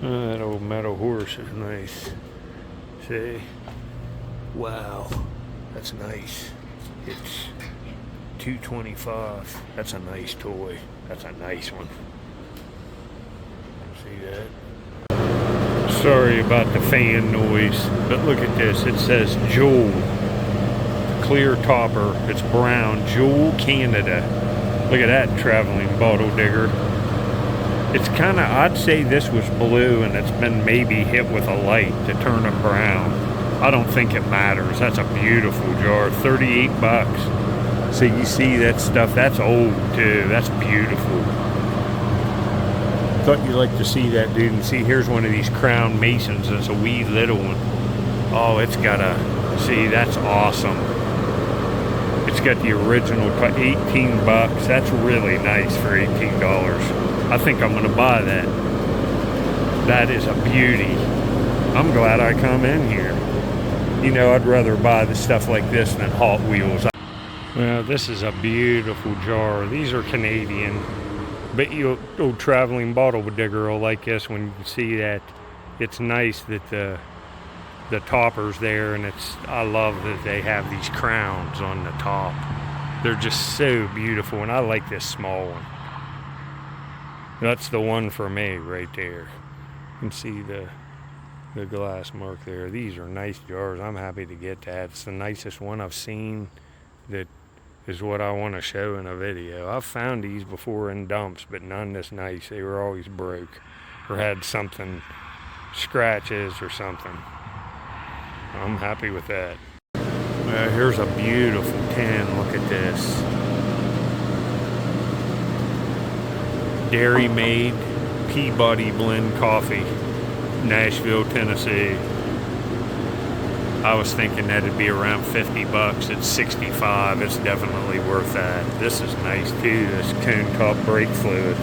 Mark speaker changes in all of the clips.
Speaker 1: Oh, that old metal horse is nice. See? Wow. That's nice. It's $225. That's a nice toy. That's a nice one. See that? Sorry about the fan noise, but look at this. It says Jewel. Clear topper. It's brown. Jewel, Canada. Look at that traveling bottle digger. It's kind of, I'd say this was blue and it's been maybe hit with a light to turn it brown. I don't think it matters. That's a beautiful jar. 38 bucks. So you see that stuff, that's old too. That's beautiful. Thought you'd like to see that, dude. And see, here's one of these Crown Masons. It's a wee little one. Oh, it's got a, see, that's awesome. It's got the original, 18 bucks. That's really nice for $18. I think I'm gonna buy that. That is a beauty. I'm glad I come in here. You know, I'd rather buy the stuff like this than Hot Wheels. Well, this is a beautiful jar. These are Canadian. But you old traveling bottle digger will like this when you see that. It's nice that the topper's there, and I love that they have these crowns on the top. They're just so beautiful, and I like this small one. That's the one for me right there. You can see the glass mark there. These are nice jars. I'm happy to get that. It's the nicest one I've seen that is what I want to show in a video. I've found these before in dumps, but none this nice. They were always broke or had something, scratches or something. I'm happy with that. Here's a beautiful tin. Look at this. Dairy Made Peabody Blend Coffee, Nashville, Tennessee. I was thinking that'd be around 50 bucks. It's 65. It's definitely worth that. This is nice too, this cone top brake fluid.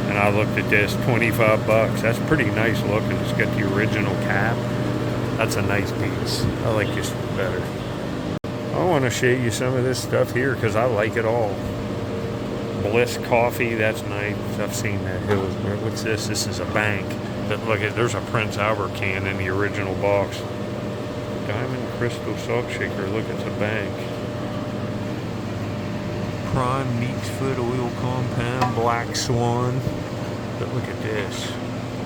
Speaker 1: And I looked at this, 25 bucks. That's pretty nice looking. It's got the original cap. That's a nice piece. I like this one better. I want to show you some of this stuff here because I like it all. Bliss Coffee, that's nice. I've seen that. What's this? This is a bank. But look at, there's a Prince Albert can in the original box. Diamond Crystal Salt Shaker. Look, it's a bank. Prime Neat's Foot Oil Compound, Black Swan. But look at this.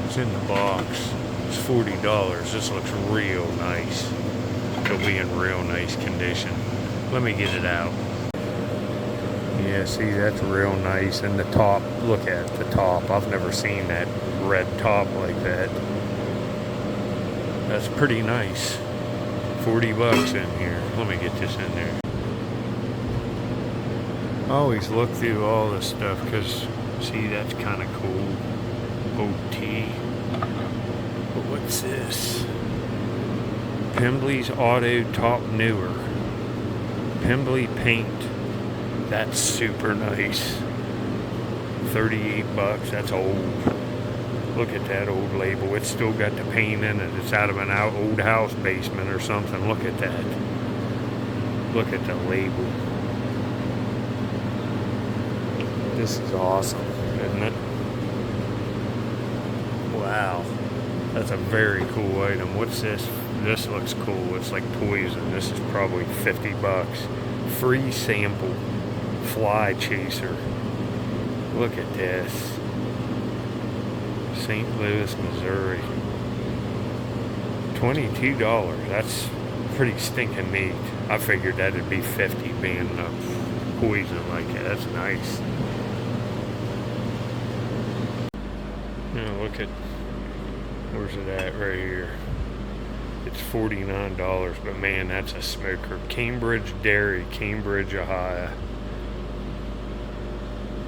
Speaker 1: It's in the box. It's $40. This looks real nice. It'll be in real nice condition. Let me get it out. Yeah, see, that's real nice. And the top, look at the top. I've never seen that red top like that. That's pretty nice. 40 bucks in here. Let me get this in there. I always look through all this stuff because, see, that's kind of cool. OT. But what's this? Pembley's Auto Top Newer. Pembley Paint. That's super nice. 38 bucks. That's old. Look at that old label. It's still got the paint in it. It's out of an old house basement or something. Look at that. Look at the label. This is awesome, isn't it? Wow. That's a very cool item. What's this? This looks cool. It's like poison. This is probably 50 bucks. Free sample. Fly chaser. Look at this. St. Louis, Missouri. $22. That's pretty stinking neat. I figured that'd be 50 being a poison like that. That's nice. Now look at, where's it at right here? It's $49, but man, that's a smoker. Cambridge Dairy, Cambridge, Ohio.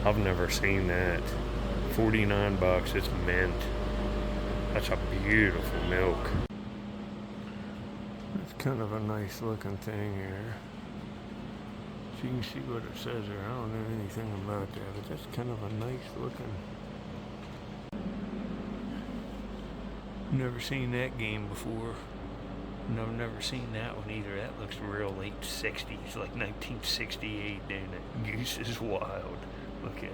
Speaker 1: I've never seen that. 49 bucks, it's mint. That's a beautiful milk. It's kind of a nice looking thing here. So you can see what it says there. I don't know anything about that, but that's kind of a nice looking. Never seen that game before. No, never seen that one either. That looks real late 60s, like 1968, doing it. Goose is wild. Look at it.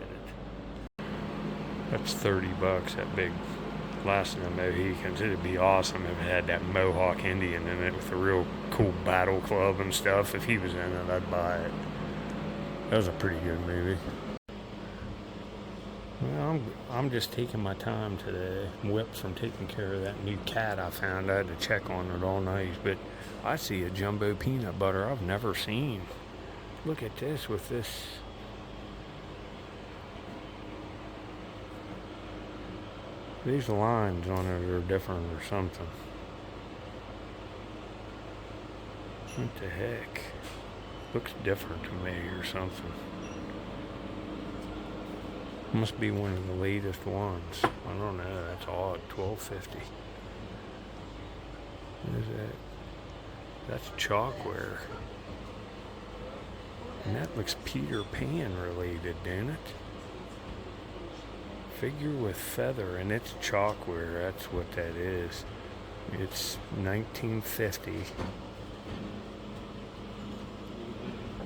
Speaker 1: That's 30 bucks, that big Last of the Mohicans. It'd be awesome if it had that Mohawk Indian in it with a real cool battle club and stuff. If he was in it, I'd buy it. That was a pretty good movie. Well, I'm just taking my time today. I'm whipped from taking care of that new cat I found. I had to check on it all night. But I see a jumbo peanut butter I've never seen. Look at this with this. These lines on it are different or something. What the heck? Looks different to me or something. Must be one of the latest ones. I don't know. That's odd. $12.50. What is that? That's chalkware. And that looks Peter Pan related, doesn't it? Figure with feather, and it's chalkware. That's what that is. It's 1950.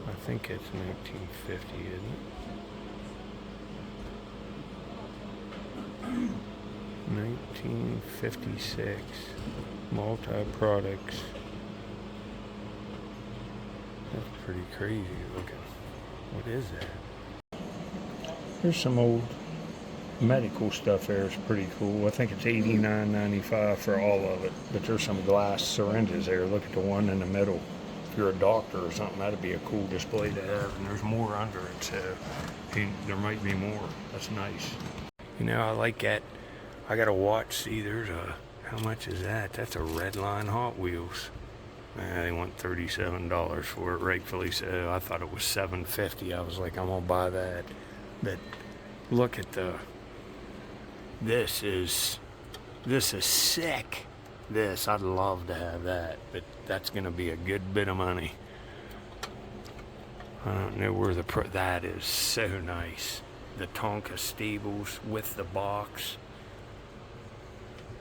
Speaker 1: I think it's 1950, isn't it? 1956. Multi-products. That's pretty crazy looking. What is that? Here's some old medical stuff there. It's pretty cool. I think it's $89.95 for all of it. But there's some glass syringes there. Look at the one in the middle. If you're a doctor or something, that'd be a cool display to have. And there's more under it, so there might be more. That's nice. You know, I like that. I got a watch. See, there's a, how much is that? That's a Redline Hot Wheels. They want $37 for it, rightfully so. I thought it was $7.50. I was like, I'm gonna buy that. But look at the. This is sick. I'd love to have that, but that's gonna be a good bit of money. I don't know where that is so nice. The Tonka stables with the box.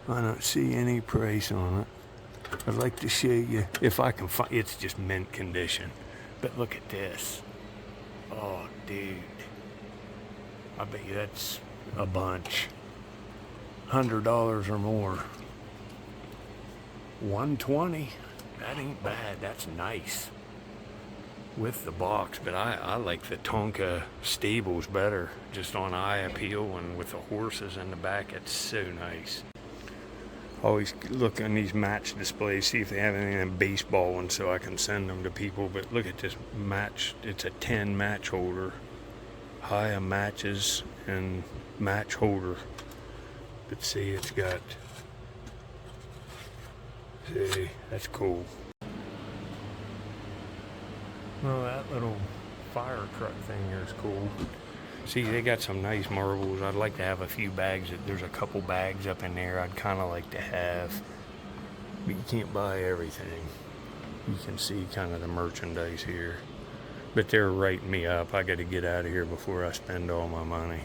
Speaker 1: I don't see any price on it. I'd like to show you if I can find. It's just mint condition, but look at this. Oh, dude! I bet you that's a bunch. $100 or more. $120. That ain't bad. That's nice. With the box, but I like the Tonka stables better. Just on eye appeal and with the horses in the back, it's so nice. Always look on these match displays, see if they have anything in baseball ones so I can send them to people. But look at this match. It's a 10 match holder. High matches and match holder. But see, it's got, see, that's cool. Well, that little fire truck thing here is cool. See, they got some nice marbles. I'd like to have a few bags. There's a couple bags up in there I'd kind of like to have. But you can't buy everything. You can see kind of the merchandise here. But they're writing me up. I got to get out of here before I spend all my money.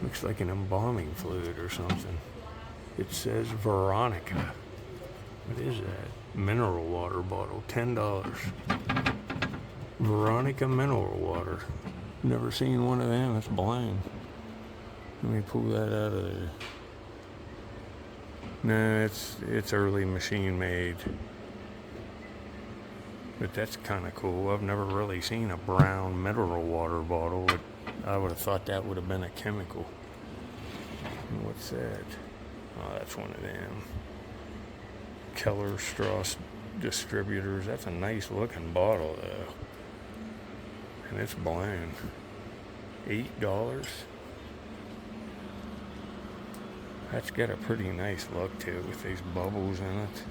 Speaker 1: Looks like an embalming fluid or something. It says Veronica. What is that? Mineral water bottle, $10. Veronica mineral water. Never seen one of them. It's blind. Let me pull that out of there. No, it's early machine made. But that's kind of cool. I've never really seen a brown mineral water bottle. I would have thought that would have been a chemical. What's that? Oh, that's one of them. Keller Strauss distributors. That's a nice looking bottle though. And it's blind. $8. That's got a pretty nice look to it with these bubbles in it.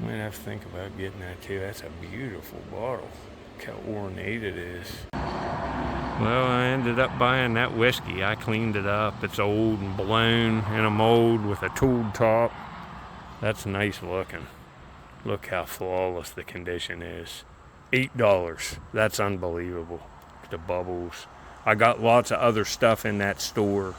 Speaker 1: Might have to think about getting that too. That's a beautiful bottle. Look how ornate it is. Well, I ended up buying that whiskey. I cleaned it up. It's old and blown in a mold with a tooled top. That's nice looking. Look how flawless the condition is. $8. That's unbelievable. The bubbles. I got lots of other stuff in that store.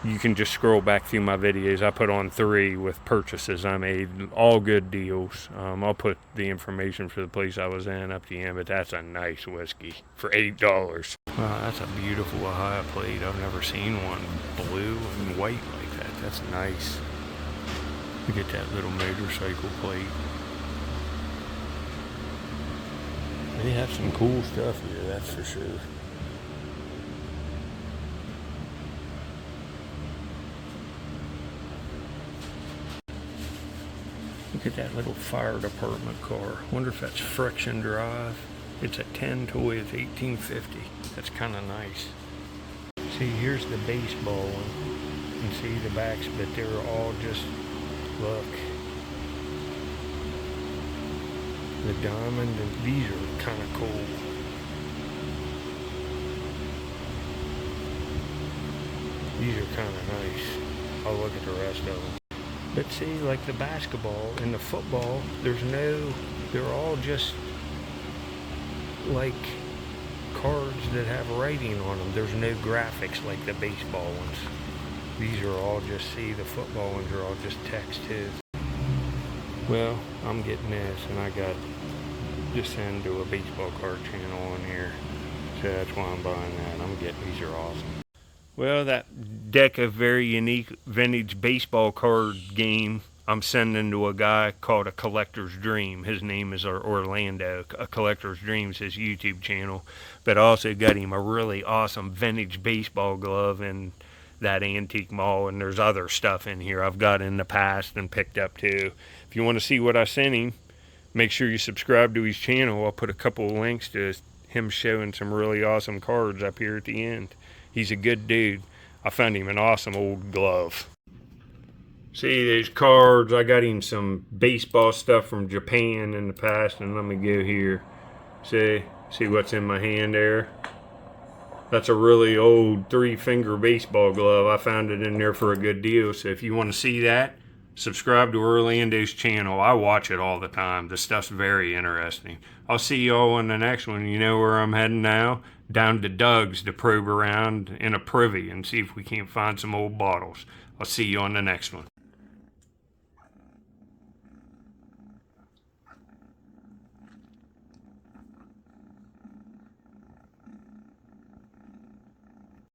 Speaker 1: You can just scroll back through my videos. I put on 3 with purchases I made, all good deals. I'll put the information for the place I was in up to the end, but that's a nice whiskey for $8. Wow, that's a beautiful Ohio plate. I've never seen one blue and white like that. That's nice. Look at that little motorcycle plate. They have some cool stuff here, that's for sure. Look at that little fire department car. Wonder if that's friction drive. It's a 10 toy, it's $18.50. That's kind of nice. See, here's the baseball one. You can see the backs, but they're all just, look. The diamond, and these are kind of cool. These are kind of nice. I'll look at the rest of them. But see, like the basketball and the football, they're all just like cards that have writing on them. There's no graphics like the baseball ones. These are all just, see, the football ones are all just text too. Well, I'm getting this, and I got just into a baseball card channel on here. So that's why I'm buying that. I'm getting, these are awesome. Well, that deck of very unique vintage baseball card game I'm sending to a guy called A Collector's Dream. His name is Orlando. A Collector's Dream is his YouTube channel. But I also got him a really awesome vintage baseball glove in that antique mall. And there's other stuff in here I've got in the past and picked up too. If you want to see what I sent him, make sure you subscribe to his channel. I'll put a couple of links to him showing some really awesome cards up here at the end. He's a good dude. I found him an awesome old glove. See, these cards, I got him some baseball stuff from Japan in the past, and let me go here. See what's in my hand there? That's a really old 3-finger baseball glove. I found it in there for a good deal. So if you want to see that, subscribe to Orlando's channel. I watch it all the time. The stuff's very interesting. I'll see you all in the next one. You know where I'm heading now? Down to Doug's to probe around in a privy and see if we can't find some old bottles. I'll see you on the next one.